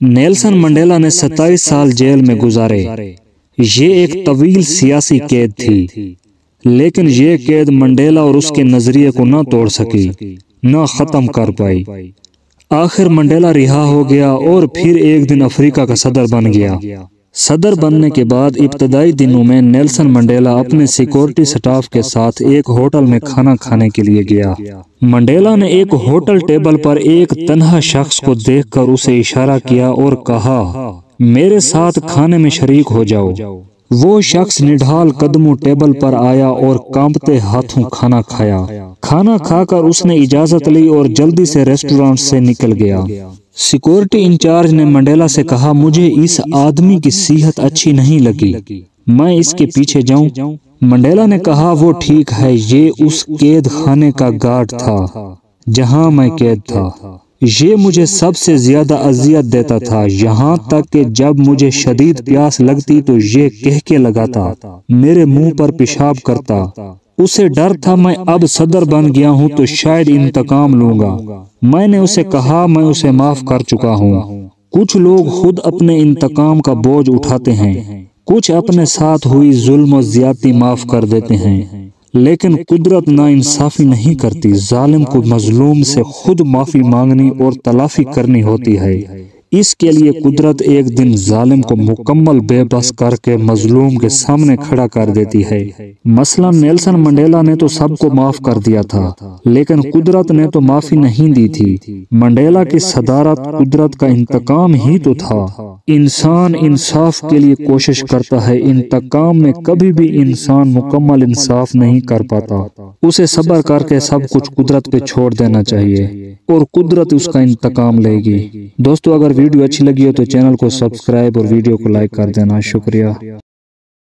Nelson Mandela نے 27 سال jail میں گزارے۔ یہ ایک طویل سیاسی قید تھی، لیکن یہ قید منڈیلا اور اس کے نظریے کو نہ توڑ سکی، نہ ختم کر پائی۔ آخر منڈیلا رہا ہو گیا اور پھر ایک دن افریقہ کا صدر بن گیا۔ صدر بننے کے بعد ابتدائی دنوں میں نیلسن منڈیلا اپنے سیکورٹی سٹاف کے ساتھ ایک ہوٹل میں کھانا کھانے کے لیے گیا۔ منڈیلا نے ایک ہوٹل ٹیبل پر ایک تنہا شخص کو دیکھ کر اسے اشارہ کیا اور کہا، میرے ساتھ کھانے میں شریک ہو جاؤ۔ وہ شخص نڈھال قدموں ٹیبل پر آیا اور کانپتے ہاتھوں کھانا کھایا۔ کھانا کھا کر اس نے اجازت لی اور جلدی سے ریسٹورانٹ سے نکل گیا۔ سیکورٹی انچارج نے منڈیلا سے کہا، مجھے اس آدمی کی صحت اچھی نہیں لگی، میں اس کے پیچھے جاؤں؟ منڈیلا نے کہا، وہ ٹھیک ہے، یہ اس قید خانے کا گارڈ تھا جہاں میں قید تھا۔ یہ مجھے سب سے زیادہ اذیت دیتا تھا، یہاں تک کہ جب مجھے شدید پیاس لگتی تو یہ کہہ کے لگاتا، میرے منہ پر پیشاب کرتا۔ اسے ڈر تھا میں اب صدر بن گیا ہوں تو شاید انتقام لوں گا۔ میں نے اسے کہا میں اسے معاف کر چکا ہوں۔ کچھ لوگ خود اپنے انتقام کا بوجھ اٹھاتے ہیں، کچھ اپنے ساتھ ہوئی ظلم و زیادتی معاف کر دیتے ہیں، لیکن قدرت ناانصافی نہیں کرتی۔ ظالم کو مظلوم سے خود معافی مانگنی اور تلافی کرنی ہوتی ہے۔ اس کے لیے قدرت ایک دن ظالم کو مکمل بے بس کر کے مظلوم کے سامنے کھڑا کر دیتی ہے۔ مثلا نیلسن منڈیلا نے تو سب کو معاف کر دیا تھا، لیکن قدرت نے تو معافی نہیں دی تھی۔ منڈیلا کی صدارت قدرت کا انتقام ہی تو تھا۔ انسان انصاف کے لیے کوشش کرتا ہے، انتقام میں کبھی بھی انسان مکمل انصاف نہیں کر پاتا۔ اسے صبر کر کے سب کچھ قدرت پہ چھوڑ دینا چاہیے اور قدرت اس کا انتقام لے گی۔ دوستو، اگر ویڈیو اچھی لگی ہو تو چینل کو سبسکرائب اور ویڈیو کو لائک کر دینا۔ شکریہ۔